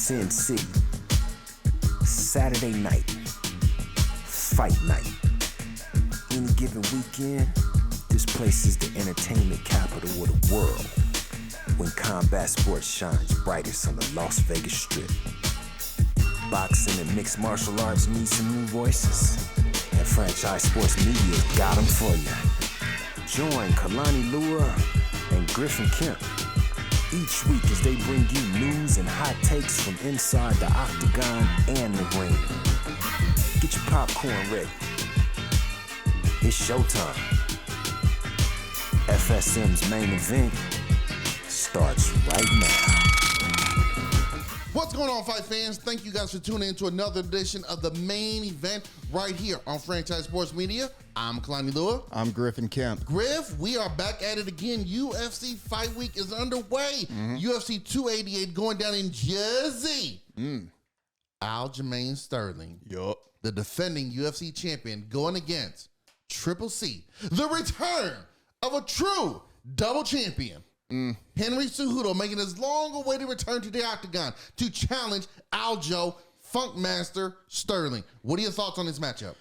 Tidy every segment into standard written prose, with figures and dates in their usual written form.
Sin City. Saturday night. Fight night. Any given weekend, this place is the entertainment capital of the world. When combat sports shines brightest on the Las Vegas Strip. Boxing and mixed martial arts need some new voices. And Franchise Sports Media got them for you. Join Kalani Lua and Griff and Kalani each week as they bring you news and hot takes from inside the octagon and the ring. Get your popcorn ready. It's showtime. FSM's main event starts right now. What's going on, fight fans? Thank you guys for tuning in to another edition of the main event right here on Franchise Sports Media. I'm Kalani Lua. I'm Griff and Kalani. Griff, we are back at it again. UFC Fight Week is underway. UFC 288 going down in Jersey. Aljamain Sterling, the defending UFC champion, going against Triple C, the return of a true double champion. Henry Cejudo making his long-awaited return to the octagon to challenge Aljo Funkmaster Sterling. What are your thoughts on this matchup?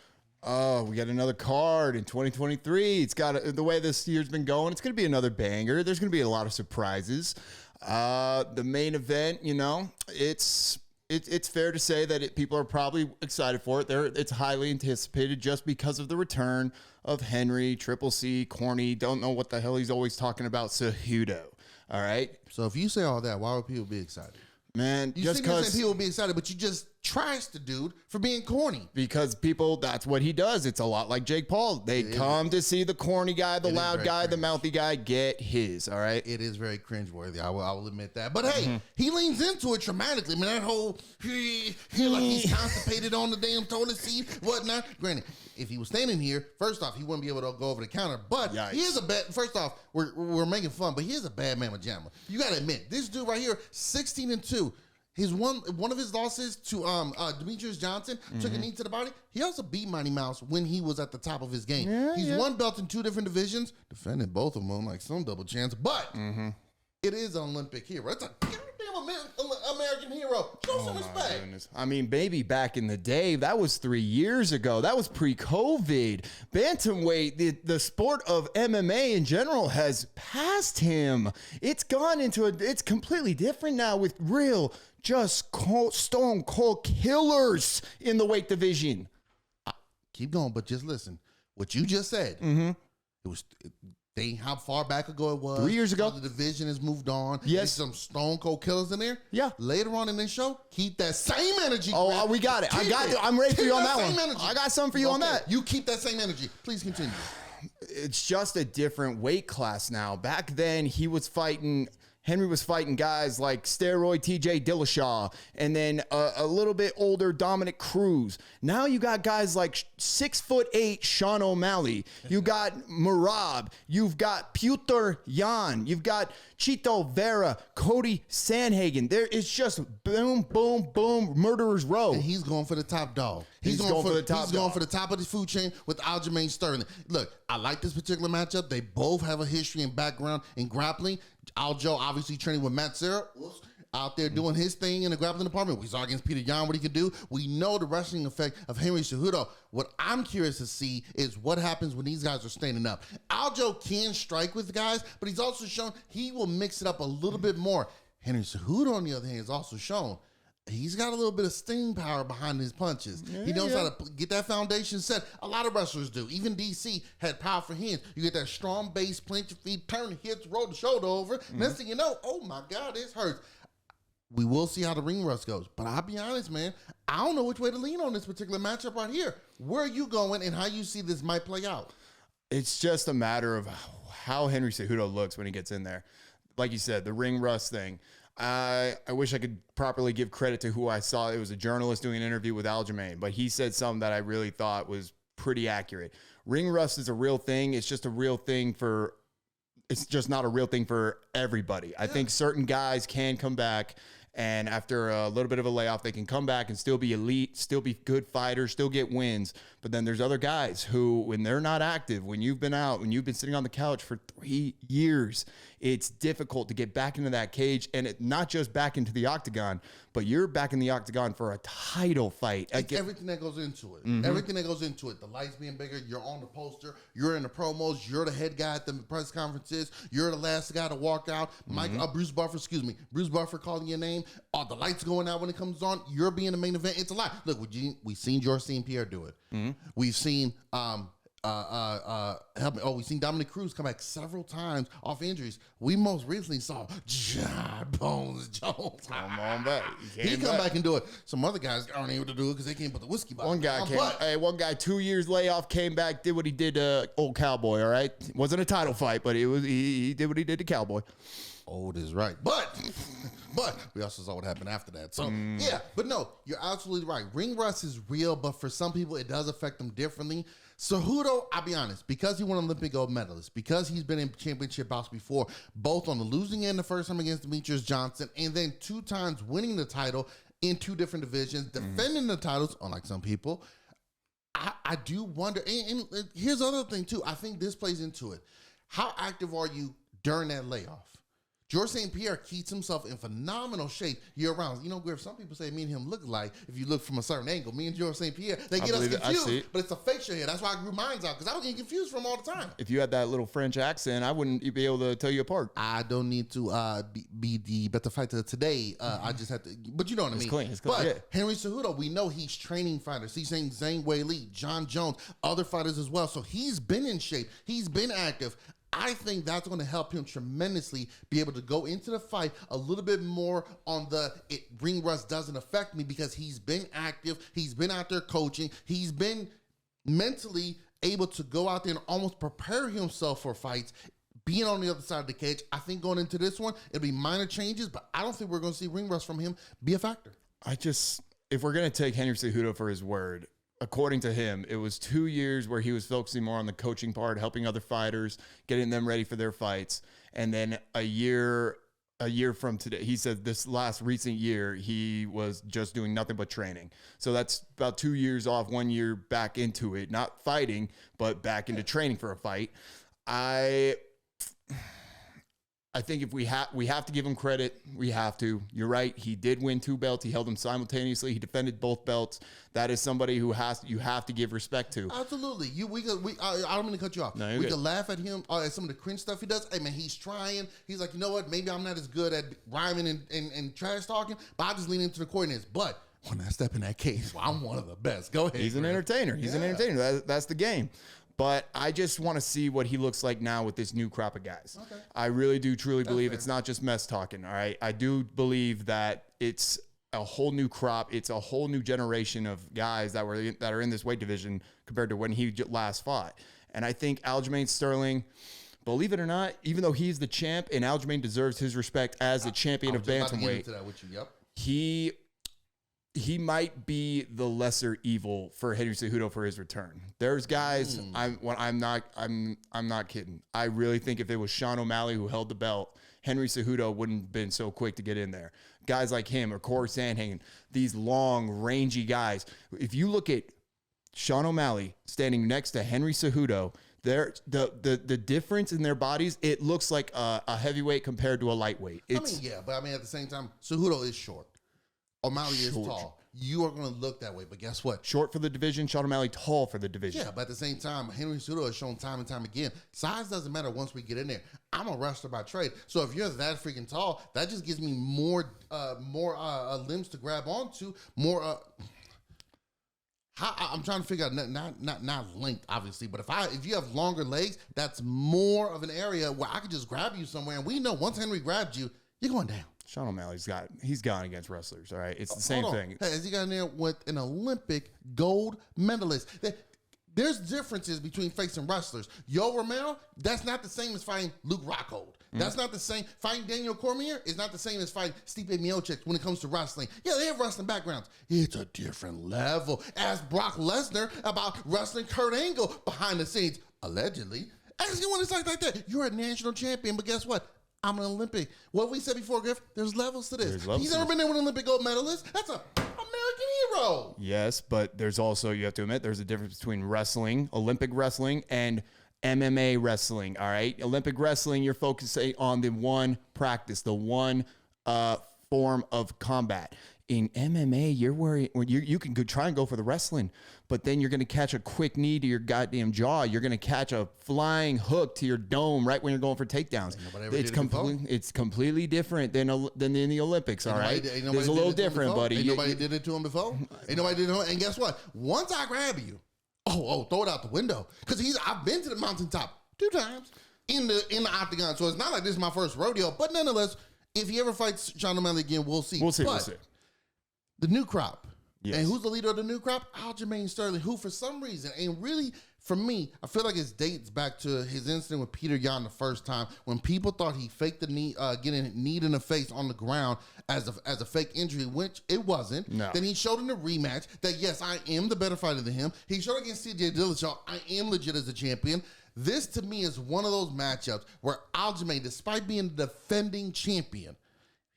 Oh, we got another card in 2023. It's got the way this year's been going. It's going to be another banger. There's going to be a lot of surprises. The main event, you know, it's fair to say that people are probably excited for it. It's highly anticipated just because of the return of Henry, Triple C, corny, don't know what the hell he's always talking about, Cejudo. All right? So if you say all that, why would people be excited? Man, You just because people be excited, but you just trashed the dude for being corny. Because people, that's what he does. It's a lot like Jake Paul. They come to see the corny guy, the loud guy, the mouthy guy get his, all right? It is very cringeworthy. I will admit that. But hey, he leans into it dramatically. I mean, that whole, like he's constipated on the damn toilet seat, whatnot. Granted, if he was standing here, first off, he wouldn't be able to go over the counter. But he is a bad, first off, we're making fun, but he is a bad man with Jamma. You got to admit, this dude right here, 16-2. One of his losses to Demetrius Johnson took a knee to the body. He also beat Mighty Mouse when he was at the top of his game. He's won belts in 2 different divisions, defending both of them on like some double chance. But it is an Olympic hero. It's a goddamn American hero. Show some respect. Goodness. I mean, baby, back in the day, that was 3 years ago. That was pre-COVID. Bantamweight, the sport of MMA in general, has passed him. It's gone into it's completely different now with real, just stone cold killers in the weight division. Keep going, but just listen. What you just said, it was... how far back ago it was. 3 years ago. The division has moved on. Yes. There's some stone cold killers in there. Yeah. Later on in this show, keep that same energy. Oh, we got it. I'm ready for you on that one. Energy. I got something for you on that. You keep that same energy. Please continue. It's just a different weight class now. Back then, Henry was fighting guys like steroid TJ Dillashaw and then a little bit older Dominic Cruz. Now you got guys like 6'8" Sean O'Malley. You got Merab. You've got Petr Yan. You've got Chito Vera, Cody Sanhagen. There is just boom, boom, boom, murderer's row. And he's going for the top dog. He's going for the top He's going for the top of the food chain with Aljamain Sterling. Look, I like this particular matchup. They both have a history and background in grappling. Aljo obviously training with Matt Serra out there doing his thing in the grappling department. We saw against Petr Yan what he could do. We know the wrestling effect of Henry Cejudo. What I'm curious to see is what happens when these guys are standing up. Aljo can strike with guys, but he's also shown he will mix it up a little bit more. Henry Cejudo, on the other hand, has also shown he's got a little bit of sting power behind his punches. He knows how to get that foundation set. A lot of wrestlers do. Even DC had powerful hands. You get that strong base, plant your feet, turn, hits, roll the shoulder over. Next thing you know, oh my God, this hurts. We will see how the ring rust goes. But I'll be honest, man, I don't know which way to lean on this particular matchup right here. Where are you going and how you see this might play out? It's just a matter of how Henry Cejudo looks when he gets in there. Like you said, the ring rust thing. I wish I could properly give credit to who I saw. It was a journalist doing an interview with Aljamain, but he said something that I really thought was pretty accurate. Ring rust is a real thing. It's just not a real thing for everybody. I think certain guys can come back And after a little bit of a layoff, they can come back and still be elite, still be good fighters, still get wins. But then there's other guys who, when they're not active, when you've been out, when you've been sitting on the couch for 3 years, it's difficult to get back into that cage, and not just back into the octagon, but you're back in the octagon for a title fight. It's everything that goes into it. Everything that goes into it. The lights being bigger, you're on the poster, you're in the promos, you're the head guy at the press conferences, you're the last guy to walk out. Bruce Buffer calling your name. The lights going out when it comes on. You're being the main event. It's a lot. Look, we've seen George St. Pierre do it. We've seen we've seen Dominic Cruz come back several times off injuries. We most recently saw John Bones Jones. Come on back. He come back and do it. Some other guys aren't able to do it because they can't put the whiskey bottle. One guy 2 years layoff came back, did what he did to old Cowboy. All right, it wasn't a title fight, but he did what he did to Cowboy. Old is right, but we also saw what happened after that. So yeah, but no, you're absolutely right. Ring rust is real, but for some people it does affect them differently. Cejudo, I'll be honest, because he won Olympic gold medalist, because he's been in championship bouts before, both on the losing end the first time against Demetrius Johnson, and then 2 times winning the title in 2 different divisions, defending the titles, unlike some people. I do wonder, and here's the other thing too. I think this plays into it. How active are you during that layoff? George St. Pierre keeps himself in phenomenal shape year round. You know, Griff, some people say me and him look alike if you look from a certain angle. Me and George St. Pierre, they get us confused, but it's a facial hair. That's why I grew mine out, because I was getting confused from all the time. If you had that little French accent, I wouldn't be able to tell you apart. I don't need to be the better fighter today. I just have to, but you know what I mean. It's clean. But Henry Cejudo, we know he's training fighters. He's saying Zhang Weili, John Jones, other fighters as well. So he's been in shape. He's been active. I think that's going to help him tremendously be able to go into the fight a little bit more on ring rust doesn't affect me, because he's been active. He's been out there coaching. He's been mentally able to go out there and almost prepare himself for fights, being on the other side of the cage. I think going into this one, it'll be minor changes, but I don't think we're going to see ring rust from him be a factor. If we're going to take Henry Cejudo for his word, according to him, it was 2 years where he was focusing more on the coaching part, helping other fighters, getting them ready for their fights. And then a year from today, he said this last recent year, he was just doing nothing but training. So that's about 2 years off, 1 year back into it, not fighting, but back into training for a fight. I think if we have to give him credit, we have to. You're right. He did win 2 belts. He held them simultaneously. He defended both belts. That is somebody you have to give respect to. Absolutely. I don't mean to cut you off. No, we good. can laugh at him at some of the cringe stuff he does. Hey man, he's trying. He's like, you know what? Maybe I'm not as good at rhyming and trash talking, but I just lean into the coordinates. But when I step in that cage, well, I'm one of the best. Go ahead. He's an entertainer. He's an entertainer. That's the game. But I just want to see what he looks like now with this new crop of guys. Okay. I really do truly believe it's not just mess talking, all right? I do believe that it's a whole new crop. It's a whole new generation of guys that are in this weight division compared to when he last fought. And I think Aljamain Sterling, believe it or not, even though he's the champ and Aljamain deserves his respect as the champion of Bantamweight, he might be the lesser evil for Henry Cejudo for his return. There's guys, I'm not kidding. I really think if it was Sean O'Malley who held the belt, Henry Cejudo wouldn't have been so quick to get in there. Guys like him or Corey Sandhagen, these long, rangy guys. If you look at Sean O'Malley standing next to Henry Cejudo, the difference in their bodies, it looks like a heavyweight compared to a lightweight. But at the same time, Cejudo is short. O'Malley is tall. You are going to look that way, but guess what? Short for the division, Sean O'Malley tall for the division. Yeah, but at the same time, Henry Cejudo has shown time and time again, size doesn't matter once we get in there. I'm a wrestler by trade, so if you're that freaking tall, that just gives me more limbs to grab onto, more. I'm trying to figure out not length, obviously, but if you have longer legs, that's more of an area where I could just grab you somewhere, and we know once Henry grabs you, you're going down. Sean O'Malley's gone against wrestlers, all right? It's the same thing. Has he got in there with an Olympic gold medalist? There's differences between facing wrestlers. Yo Romero, that's not the same as fighting Luke Rockhold. That's not the same. Fighting Daniel Cormier is not the same as fighting Stipe Miocic when it comes to wrestling. Yeah, they have wrestling backgrounds. It's a different level. Ask Brock Lesnar about wrestling Kurt Angle behind the scenes, allegedly. Ask anyone that's like that. You're a national champion, but guess what? I'm an Olympic. What we said before, Griff, there's levels to this. Levels He's to never this. been there with an Olympic gold medalist. That's an American hero. Yes, but there's also, you have to admit, there's a difference between wrestling, Olympic wrestling, and MMA wrestling, all right? Olympic wrestling, you're focusing on the one practice, the one form of combat. In MMA, you're worried, you can go try and go for the wrestling, but then you're going to catch a quick knee to your goddamn jaw. You're going to catch a flying hook to your dome right when you're going for takedowns. It's completely different than in the Olympics, all right? It's a little different, buddy. Ain't nobody did it to him before. Ain't nobody did it to him. And guess what? Once I grab you, throw it out the window. Because I've been to the mountaintop 2 times in the octagon. So it's not like this is my first rodeo. But nonetheless, if he ever fights Sean O'Malley again, we'll see. We'll see. The new crop. Yes. And who's the leader of the new crop? Aljamain Sterling, who for some reason, and really for me, I feel like it dates back to his incident with Peter Yan the first time when people thought he faked the knee, getting kneed in the face on the ground as a fake injury, which it wasn't. No. Then he showed in the rematch that, yes, I am the better fighter than him. He showed against TJ Dillashaw, I am legit as a champion. This, to me, is one of those matchups where Aljamain, despite being the defending champion,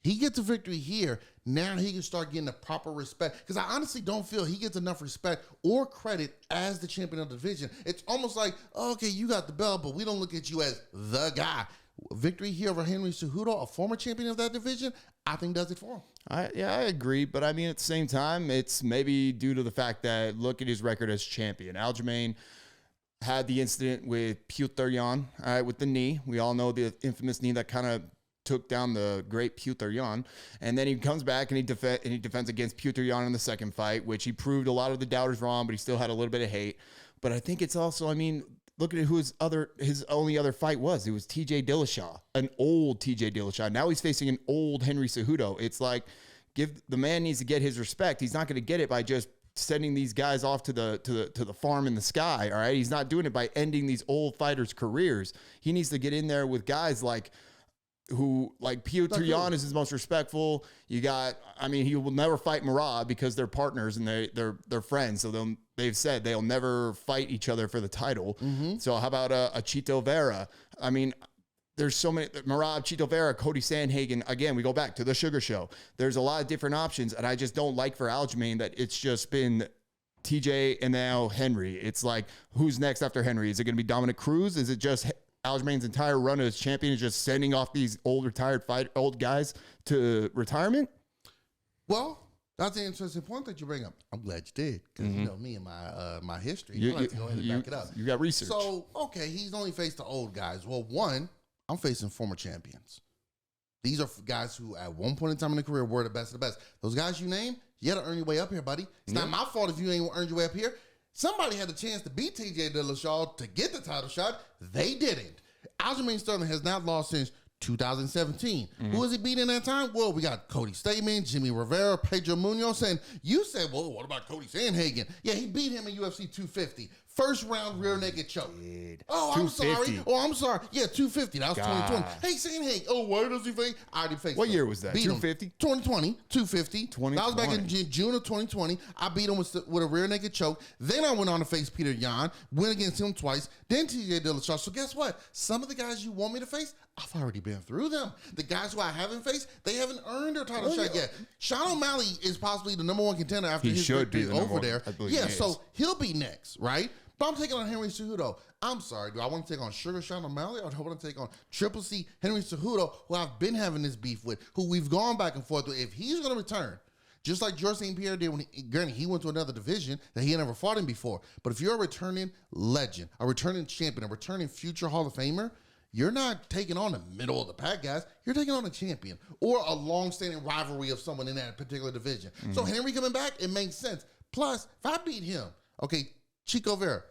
he gets a victory here. Now he can start getting the proper respect. Because I honestly don't feel he gets enough respect or credit as the champion of the division. It's almost like, okay, you got the belt, but we don't look at you as the guy. Victory here over Henry Cejudo, a former champion of that division, I think does it for him. I agree. But I mean, at the same time, it's maybe due to the fact that look at his record as champion. Aljamain had the incident with Petr Yan, all right, with the knee. We all know the infamous knee that kind of took down the great Petr Yan, and then he comes back and he defends against Petr Yan in the second fight, which he proved a lot of the doubters wrong, but he still had a little bit of hate. But I think it's also, I mean, look at who his only other fight was. It was TJ Dillashaw, an old TJ Dillashaw. Now he's facing an old Henry Cejudo. It's like, the man needs to get his respect. He's not going to get it by just sending these guys off to the farm in the sky. All right, he's not doing it by ending these old fighters' careers. He needs to get in there with guys like Petr Yan is his most respectful. You got, I mean, he will never fight Merab because they're partners and they're friends. So they've said they'll never fight each other for the title. Mm-hmm. So how about a Chito Vera? I mean, there's so many, Merab, Chito Vera, Cody Sandhagen. Again, we go back to the Sugar Show. There's a lot of different options, and I just don't like for Aljamain that it's just been TJ and now Henry. It's like, who's next after Henry? Is it going to be Dominic Cruz? Is it just Aljamain's entire run as champion is just sending off these old guys to retirement? Well, that's an interesting point that you bring up. I'm glad you did, because you know me and my history. I like to go ahead and back it up. You got research. So, okay, he's only faced the old guys. Well, one, I'm facing former champions. These are guys who at one point in time in their career were the best of the best. Those guys you name, you got to earn your way up here, buddy. It's not my fault if you ain't earned your way up here. Somebody had the chance to beat TJ Dillashaw to get the title shot. They didn't. Aljamain Sterling has not lost since 2017. Who has he beat in that time? Well, we got Cody Stamen, Jimmy Rivera, Pedro Munoz, and you said, well, what about Cody Sandhagen? Yeah, he beat him in UFC 250. First round rear naked choke. Oh, I'm sorry. Yeah, 250. That was 2020. Hey, Sandhagen. Oh, where does he face? I already faced him. What year was that? 250? 2020. 250. That was back in June of 2020. I beat him with a rear naked choke. Then I went on to face Petr Yan, went against him twice. Then TJ Dillashaw. So guess what? Some of the guys you want me to face, I've already been through them. The guys who I haven't faced, they haven't earned their title shot yet. Sean O'Malley is possibly the number one contender after his victory over there. Yeah, so he'll be next, right? But I'm taking on Henry Cejudo. I'm sorry, do I want to take on Sugar Sean O'Malley, or do I want to take on Triple C Henry Cejudo, who I've been having this beef with, who we've gone back and forth with? If he's going to return, just like George St. Pierre did when granted, he went to another division that he had never fought in before. But if you're a returning legend, a returning champion, a returning future Hall of Famer, you're not taking on the middle of the pack guys. You're taking on a champion or a long-standing rivalry of someone in that particular division. So Henry coming back, it makes sense. Plus, if I beat him, okay, Chico Vera,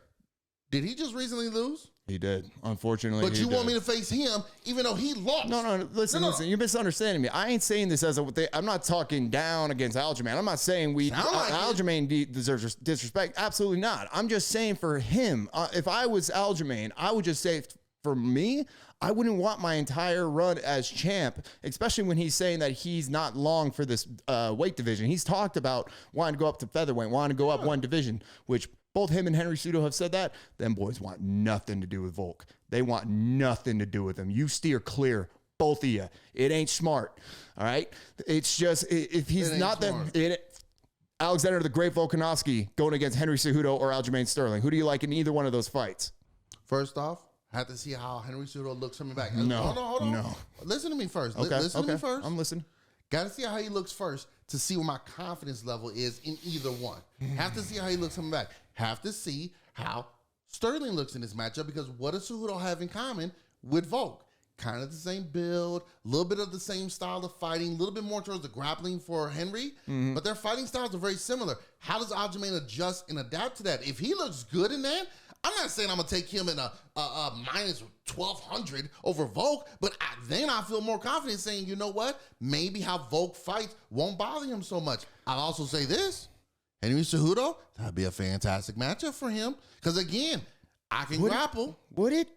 did he just recently lose? He did, unfortunately. But you want me to face him even though he lost? No, listen, you're misunderstanding me. I ain't saying this as I'm not talking down against Aljamain. I'm not saying Aljamain deserves disrespect. Absolutely not. I'm just saying for him, if I was Aljamain, I would just say, for me, I wouldn't want my entire run as champ, especially when he's saying that he's not long for this weight division. He's talked about wanting to go up to featherweight, wanting to go up one division, which both him and Henry Cejudo have said that. Them boys want nothing to do with Volk. They want nothing to do with him. You steer clear Both of you. It ain't smart. All right. It's just, if he's not Alexander the Great Volkanovski going against Henry Cejudo or Aljamain Sterling, who do you like in either one of those fights? First off, have to see how Henry Cejudo looks coming back. No. Hold on. No. Listen to me first. Okay. Listen to me first. I'm listening. Got to see how he looks first to see what my confidence level is in either one. Have to see how he looks coming back. Have to see how Sterling looks in this matchup, because what does Cejudo have in common with Volk? Kind of the same build, a little bit of the same style of fighting, a little bit more towards the grappling for Henry, but their fighting styles are very similar. How does Aljamain adjust and adapt to that? If he looks good in that, I'm not saying I'm going to take him in a minus 1,200 over Volk, but then I feel more confident saying, you know what? Maybe how Volk fights won't bother him so much. I'll also say this. Henry Cejudo, that'd be a fantastic matchup for him. Because again, I can grapple. Would it?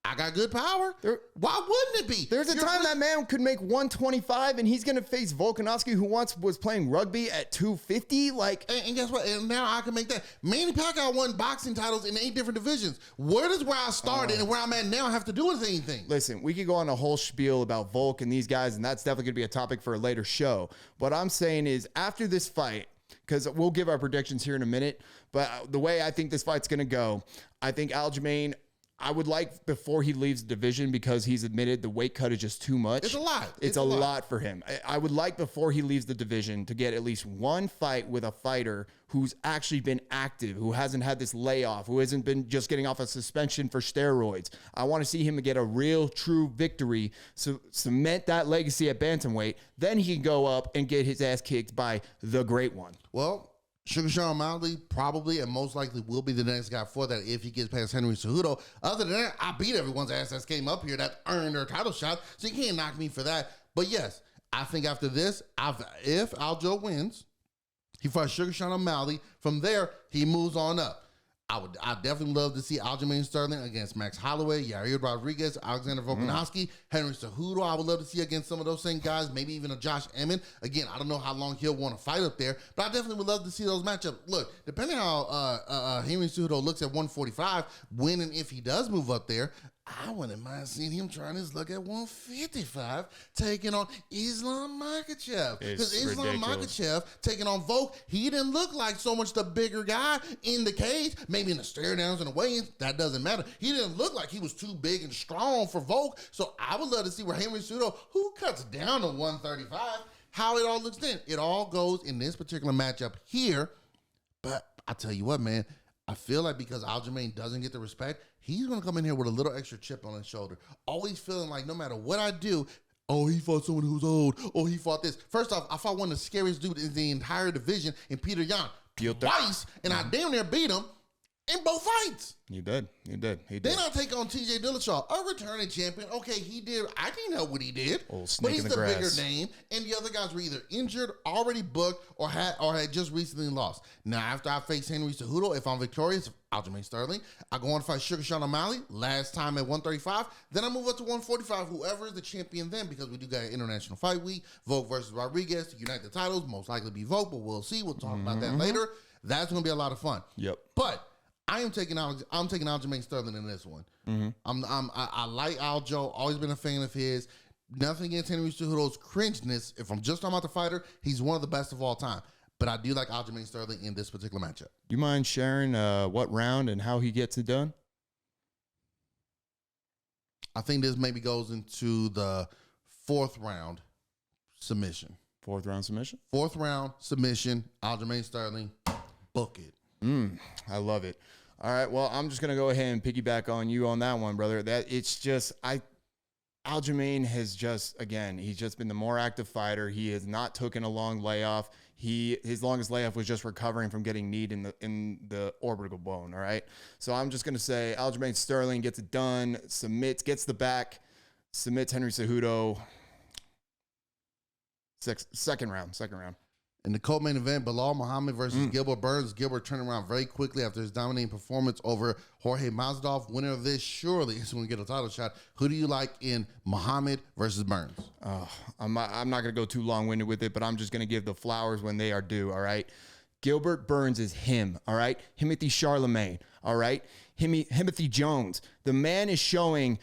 I got good power. Why wouldn't it be? There's a time that man could make 125, and he's going to face Volkanovski, who once was playing rugby at 250. And guess what? And now I can make that. Manny Pacquiao won boxing titles in 8 different divisions. Where does where I started and where I'm at now have to do with anything? Listen, we could go on a whole spiel about Volk and these guys, and that's definitely going to be a topic for a later show. What I'm saying is, after this fight, because we'll give our predictions here in a minute, but the way I think this fight's going to go, I think Aljamain, I would like before he leaves the division, because he's admitted the weight cut is just too much. It's a lot. It's a lot for him. I would like before he leaves the division to get at least one fight with a fighter who's actually been active, who hasn't had this layoff, who hasn't been just getting off a suspension for steroids. I want to see him get a real, true victory, so cement that legacy at bantamweight. Then he can go up and get his ass kicked by the great one. Well, Sugar Sean O'Malley probably and most likely will be the next guy for that if he gets past Henry Cejudo. Other than that, I beat everyone's ass that came up here that earned their title shot, so you can't knock me for that. But yes, I think after this, if Aljo wins, he fights Sugar Sean O'Malley. From there, he moves on up. I definitely love to see Aljamain Sterling against Max Holloway, Yair Rodriguez, Alexander Volkanovski, Henry Cejudo. I would love to see against some of those same guys, maybe even a Josh Emmett. Again, I don't know how long he'll want to fight up there, but I definitely would love to see those matchups. Look, depending on how Henry Cejudo looks at 145, when and if he does move up there, I wouldn't mind seeing him trying his luck at 155, taking on Islam Makhachev. Because Islam Makhachev taking on Volk, he didn't look like so much the bigger guy in the cage. Maybe in the stare downs and the weigh-ins, that doesn't matter. He didn't look like he was too big and strong for Volk. So I would love to see where Henry Cejudo, who cuts down to 135, how it all looks then. It all goes in this particular matchup here. But I tell you what, man, I feel like because Aljamain doesn't get the respect, he's going to come in here with a little extra chip on his shoulder. Always feeling like no matter what I do, oh, he fought someone who's old. Oh, he fought this. First off, I fought one of the scariest dudes in the entire division in Peter Yan twice, and I damn near beat him in both fights. You did. Then I take on TJ Dillashaw, a returning champion. Okay, he did. I didn't know what he did, but he's the bigger name. And the other guys were either injured, already booked, or had just recently lost. Now, after I face Henry Cejudo, if I'm victorious, Aljamain Sterling, I go on to fight Sugar Sean O'Malley. Last time at 135. Then I move up to 145. Whoever is the champion then, because we do got an international fight week. Volk versus Rodriguez to unite the titles. Most likely be Volk, but we'll see. We'll talk about that later. That's going to be a lot of fun. Yep. But I'm taking Aljamain Sterling in this one. I like Aljo. Always been a fan of his. Nothing against Henry Cejudo's cringeness. If I'm just talking about the fighter, he's one of the best of all time. But I do like Aljamain Sterling in this particular matchup. Do you mind sharing what round and how he gets it done? I think this maybe goes into the 4th round submission. 4th round submission? 4th round submission. Aljamain Sterling, book it. I love it. All right, well, I'm just gonna go ahead and piggyback on you on that one, brother. Aljamain has he's just been the more active fighter. He has not taken a long layoff. His longest layoff was just recovering from getting kneed in the orbital bone. All right, so I'm just gonna say Aljamain Sterling gets it done, gets the back, submits Henry Cejudo. Second round. In the co-main event, Belal Muhammad versus Gilbert Burns. Gilbert turned around very quickly after his dominating performance over Jorge Masvidal. Winner of this surely is going to get a title shot. Who do you like in Muhammad versus Burns? I'm not going to go too long-winded with it, but I'm just going to give the flowers when they are due, all right? Gilbert Burns is him, all right? Timothy Charlemagne, all right? Timothy Jones. The man is showing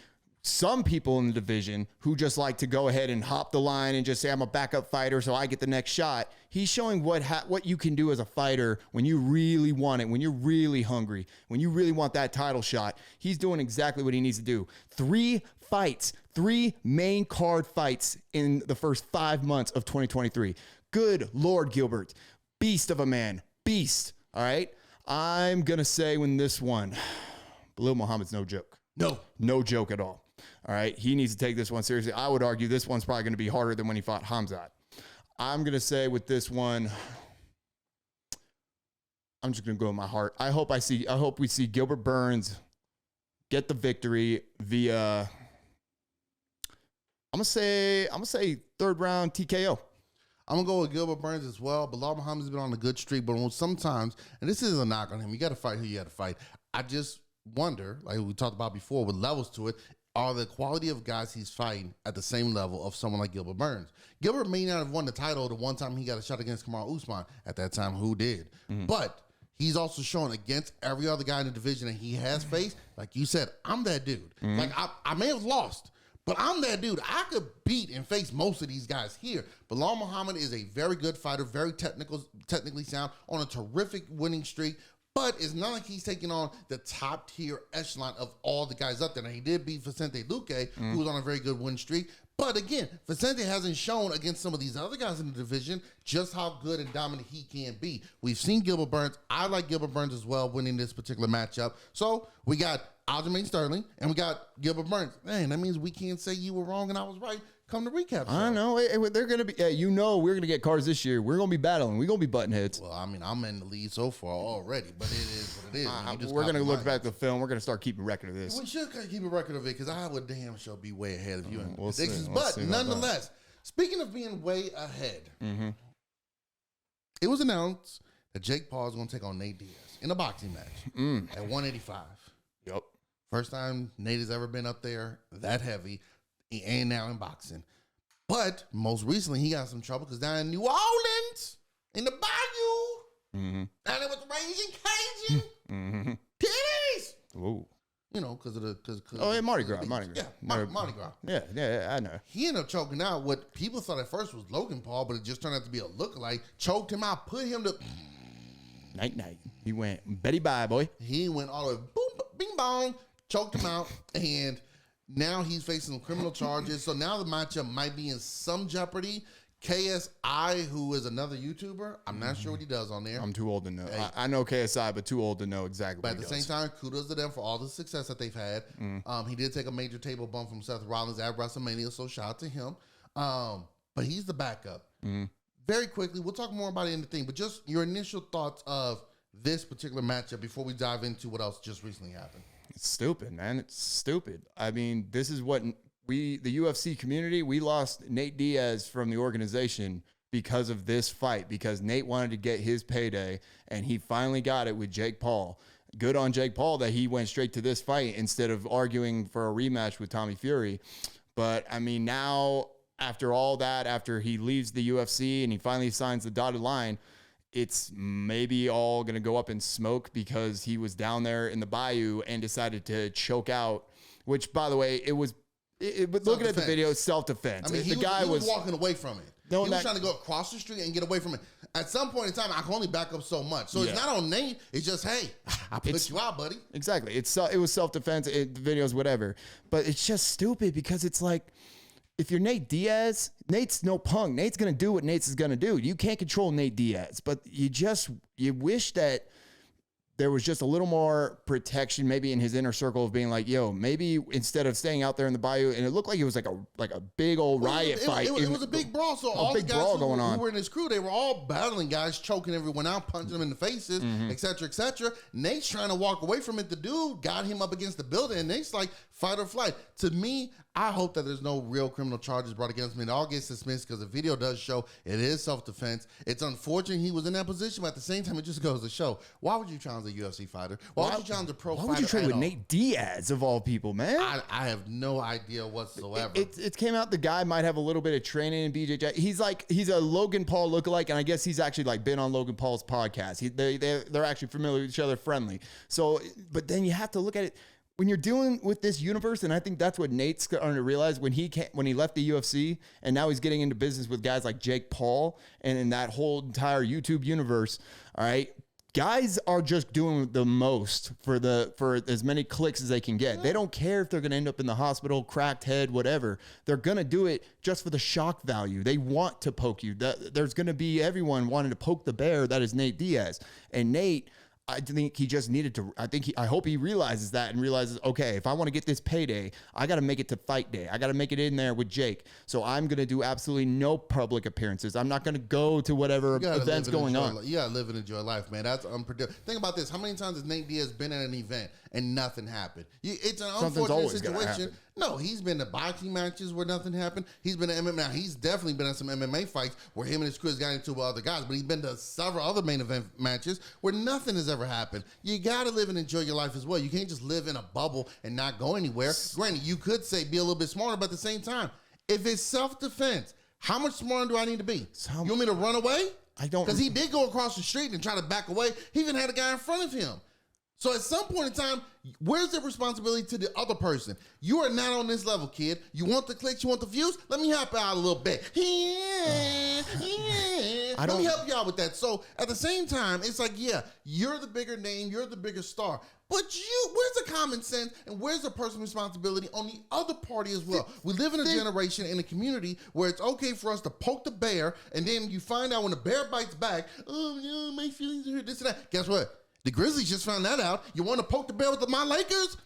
some people in the division who just like to go ahead and hop the line and just say, I'm a backup fighter, so I get the next shot. He's showing what you can do as a fighter when you really want it, when you're really hungry, when you really want that title shot. He's doing exactly what he needs to do. 3 fights, 3 main card fights in the first 5 months of 2023. Good Lord, Gilbert. Beast of a man. Beast. All right? I'm going to say when this one, Belal Muhammad's no joke. No joke at all. All right, he needs to take this one seriously. I would argue this one's probably going to be harder than when he fought Hamzat. I'm going to say with this one, I'm just going to go with my heart. I hope we see Gilbert Burns get the victory via, I'm going to say 3rd round TKO. I'm going to go with Gilbert Burns as well. Belal Muhammad's been on a good streak, but sometimes, and this isn't a knock on him, you got to fight who you got to fight. I just wonder, like we talked about before, with levels to it, are the quality of guys he's fighting at the same level of someone like Gilbert Burns? Gilbert may not have won the title the one time he got a shot against Kamaru Usman. At that time, who did? But he's also shown against every other guy in the division that he has faced, like you said, I'm that dude. Like, I may have lost, but I'm that dude. I could beat and face most of these guys here. Belal Muhammad is a very good fighter, very technically sound, on a terrific winning streak. But it's not like he's taking on the top tier echelon of all the guys up there. Now, he did beat Vicente Luque, who was on a very good win streak. But again, Vicente hasn't shown against some of these other guys in the division just how good and dominant he can be. We've seen Gilbert Burns. I like Gilbert Burns as well, winning this particular matchup. So we got Aljamain Sterling and we got Gilbert Burns. Man, that means we can't say you were wrong and I was right. Come to recap. I know. They're going to be, we're going to get cards this year. We're going to be battling. We're going to be butting heads. Well, I mean, I'm in the lead so far already, but it is what it is. We're going to look back at the film. We're going to start keeping record of this. We should keep a record of it because I would damn sure be way ahead of you in We'll predictions. see. But nonetheless, speaking of being way ahead, it was announced that Jake Paul is going to take on Nate Diaz in a boxing match at 185. Yep. First time Nate has ever been up there that heavy and now in boxing. But most recently, he got some trouble because down in New Orleans, in the bayou, and it was raging Cajun titties. Whoa. You know, because of the... Mardi Gras. Mardi Gras. Yeah, I know. He ended up choking out what people thought at first was Logan Paul, but it just turned out to be a lookalike. Choked him out, put him to... Night. He went Betty bye, boy. He went all the way, boom, bing, bong, choked him out, and... Now he's facing criminal charges. So now the matchup might be in some jeopardy. KSI, who is another YouTuber, I'm not sure what he does on there. I'm too old to know. Hey. I know KSI, but too old to know exactly But what at the he same time, kudos to them for all the success that they've had. He did take a major table bump from Seth Rollins at WrestleMania, so shout out to him. But he's the backup. Very quickly, we'll talk more about it in the thing, but just your initial thoughts of this particular matchup before we dive into what else just recently happened. It's stupid, man. It's stupid. I mean, this is what the UFC community, we lost Nate Diaz from the organization because of this fight, because Nate wanted to get his payday, and he finally got it with Jake Paul. Good on Jake Paul that he went straight to this fight instead of arguing for a rematch with Tommy Fury. But, I mean, now, after all that, after he leaves the UFC and he finally signs the dotted line, it's maybe all going to go up in smoke because he was down there in the bayou and decided to choke out, which, by the way, but looking at the video, it's self-defense. I mean, the guy was walking away from it. He was trying to go across the street and get away from it. At some point in time, I can only back up so much. So it's not on Nate. It's just, hey, I put you out, buddy. Exactly. It was self-defense, the videos, whatever. But it's just stupid because it's like, if you're Nate Diaz, Nate's no punk. Nate's going to do what Nate's is going to do. You can't control Nate Diaz, but you wish that there was just a little more protection maybe in his inner circle of being like, yo, maybe instead of staying out there in the bayou, and it looked like it was like a big old riot fight. It was a big brawl. So all the guys who were in his crew, they were all battling guys, choking everyone out, punching them in the faces, et cetera, et cetera. Nate's trying to walk away from it. The dude got him up against the building, and Nate's like, fight or flight. To me, I hope that there's no real criminal charges brought against me. It all gets dismissed because the video does show it is self-defense. It's unfortunate he was in that position, but at the same time, it just goes to show, why would you challenge a UFC fighter? Why would you challenge a pro fighter? Why would you trade with Nate Diaz, of all people, man? I have no idea whatsoever. It came out the guy might have a little bit of training in BJJ. He's a Logan Paul lookalike, and I guess he's actually like been on Logan Paul's podcast. They're actually familiar with each other, friendly. So, but then you have to look at it. when you're dealing with this universe, and I think that's what Nate's starting to realize when he left the UFC, and now he's getting into business with guys like Jake Paul and in that whole entire YouTube universe. All right, guys are just doing the most for as many clicks as they can get. They don't care if they're going to end up in the hospital, cracked head, whatever. They're going to do it just for the shock value. They want to poke you. There's going to be everyone wanting to poke the bear. That is Nate Diaz, and Nate. I think he just needed to. I hope he realizes that and realizes, okay, if I want to get this payday, I got to make it to fight day. I got to make it in there with Jake. So I'm going to do absolutely no public appearances. I'm not going to go to whatever events going on. You got to live and enjoy life, man. That's unpredictable. Think about this. How many times has Nate Diaz been at an event and nothing happened? It's an unfortunate situation. No, he's been to boxing matches where nothing happened. He's been to MMA. Now, he's definitely been at some MMA fights where him and his crew got into with other guys, but he's been to several other main event matches where nothing has ever happened. You got to live and enjoy your life as well. You can't just live in a bubble and not go anywhere. Granted, you could say be a little bit smarter, but at the same time, if it's self-defense, how much smarter do I need to be? You want me to run away? I don't. Because he did go across the street and try to back away. He even had a guy in front of him. So at some point in time, where's the responsibility to the other person? You are not on this level, kid. You want the clicks, you want the views? Let me help out a little bit. Let me help you out with that. So at the same time, it's like, yeah, you're the bigger name, you're the bigger star. But where's the common sense and where's the personal responsibility on the other party as well? We live in a generation, in a community where it's okay for us to poke the bear, and then you find out when the bear bites back, oh, yeah, my feelings hurt, this and that. Guess what? The Grizzlies just found that out. You want to poke the bear with my Lakers?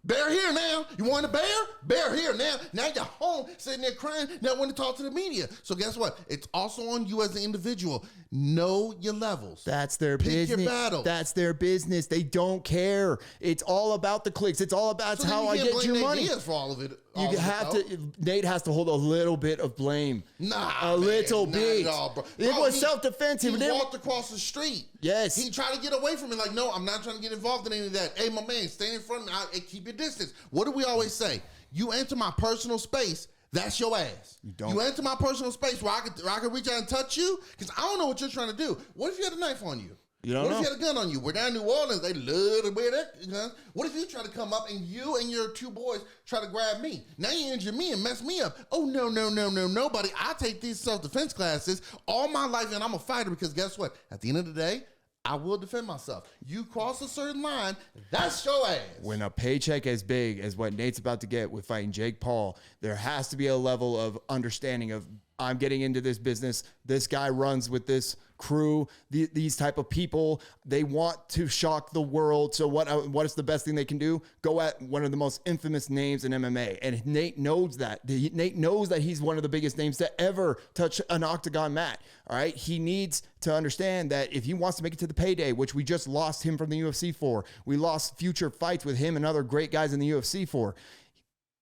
Bear here now. You want a bear? Bear here now. Now you're home, sitting there crying, not wanting to talk to the media. So guess what? It's also on you as an individual. Know your levels. That's their business. Pick your battles. That's their business. They don't care. It's all about the clicks. It's all about how I get your money. For all of it. You have to. Nate has to hold a little bit of blame. A little bit. Not at all, bro. It was self-defense. He walked across the street. Yes. He tried to get away from it. Like, no, I'm not trying to get involved in any of that. Hey, my man, stay in front of me. Hey, keep your distance. What do we always say? You enter my personal space, that's your ass. You enter my personal space where I could reach out and touch you, because I don't know what you're trying to do. What if you had a knife on you? You don't know. What if you had a gun on you? We're down in New Orleans. They love to wear that. You know? What if you try to come up and you and your two boys try to grab me? Now you injure me and mess me up. Oh, no, nobody. I take these self-defense classes all my life, and I'm a fighter because guess what? At the end of the day, I will defend myself. You cross a certain line, that's your ass. When a paycheck as big as what Nate's about to get with fighting Jake Paul, there has to be a level of understanding of, I'm getting into this business. This guy runs with this crew, these type of people. They want to shock the world. So what is the best thing they can do? Go at one of the most infamous names in MMA. And Nate knows that. Nate knows that he's one of the biggest names to ever touch an octagon mat. All right. He needs to understand that if he wants to make it to the payday, which we just lost him from the UFC for, we lost future fights with him and other great guys in the UFC for.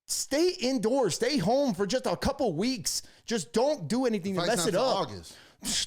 Stay indoors, stay home for just a couple weeks. Just don't do anything to mess it up. August.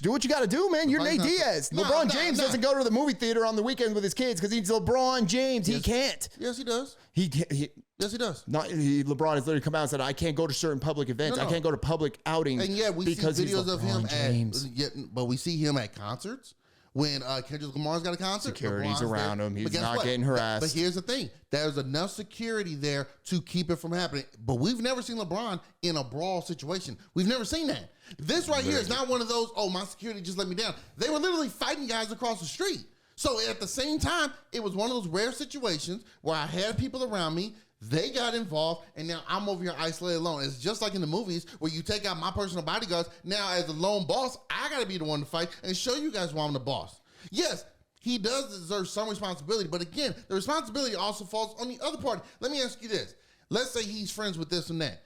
Do what you got to do, man. You're Nate Diaz. LeBron James doesn't go to the movie theater on the weekend with his kids because he's LeBron James. He can't. Yes, he does. Yes, he does. LeBron has literally come out and said, I can't go to certain public events. I can't go to public outings. And yeah, we see videos of him but we see him at concerts. When Kendrick Lamar's got a concert, security's around him. He's not getting harassed. But here's the thing. There's enough security there to keep it from happening. But we've never seen LeBron in a brawl situation. We've never seen that. This right here is not one of those, oh, my security just let me down. They were literally fighting guys across the street. So at the same time, it was one of those rare situations where I had people around me. They got involved, and now I'm over here isolated alone. It's just like in the movies where you take out my personal bodyguards. Now, as a lone boss, I got to be the one to fight and show you guys why I'm the boss. Yes, he does deserve some responsibility, but again, the responsibility also falls on the other party. Let me ask you this. Let's say he's friends with this and that.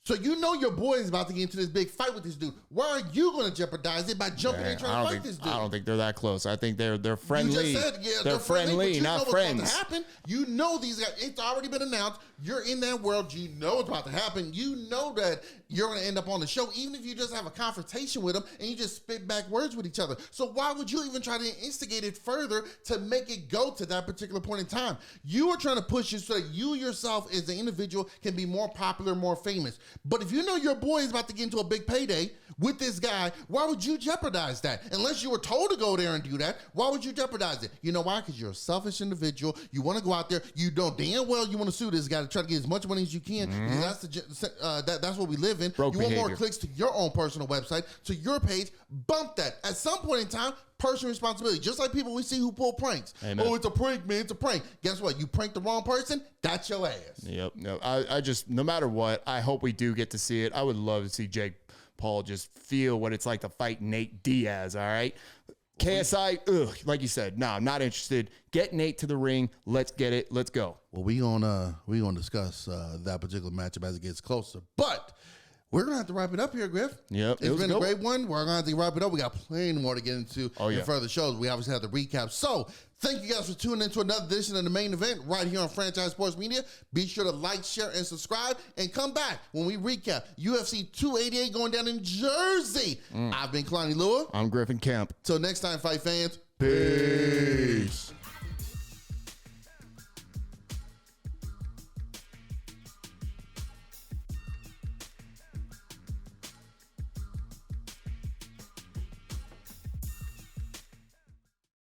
So you know your boy is about to get into this big fight with this dude. Why are you going to jeopardize it by jumping in and trying to fight this dude? I don't think they're that close. I think they're friendly. You just said, yeah, they're friendly, but not friends. What's about to happen. You know these guys. It's already been announced. You're in that world. You know what's about to happen. You know that you're going to end up on the show, even if you just have a confrontation with them and you just spit back words with each other. So why would you even try to instigate it further to make it go to that particular point in time? You are trying to push it so that you yourself as an individual can be more popular, more famous. But if you know your boy is about to get into a big payday with this guy, why would you jeopardize that? Unless you were told to go there and do that, why would you jeopardize it? You know why? Because you're a selfish individual. You want to go out there. You know damn well you want to sue this guy to try to get as much money as you can. That's what we live in. Broke you want behavior. more clicks to your own personal website, to your page. Bump that. At some point in time, personal responsibility. Just like people we see who pull pranks. Amen. Oh, it's a prank, man. It's a prank. Guess what? You pranked the wrong person, that's your ass. Yep. No, I just, no matter what, I hope we do get to see it. I would love to see Jake Paul just feel what it's like to fight Nate Diaz, all right? KSI, like you said, no, I'm not interested. Get Nate to the ring. Let's get it. Let's go. Well, we gonna discuss that particular matchup as it gets closer. But we're going to have to wrap it up here, Griff. Yep. It's been a great one. We're going to have to wrap it up. We got plenty more to get into in further shows. We obviously have the recap. So, thank you guys for tuning into another edition of the main event right here on Franchise Sports Media. Be sure to like, share, and subscribe. And come back when we recap UFC 288 going down in Jersey. I've been Kalani Lua. I'm Griff and Kalani. Till next time, fight fans. Peace.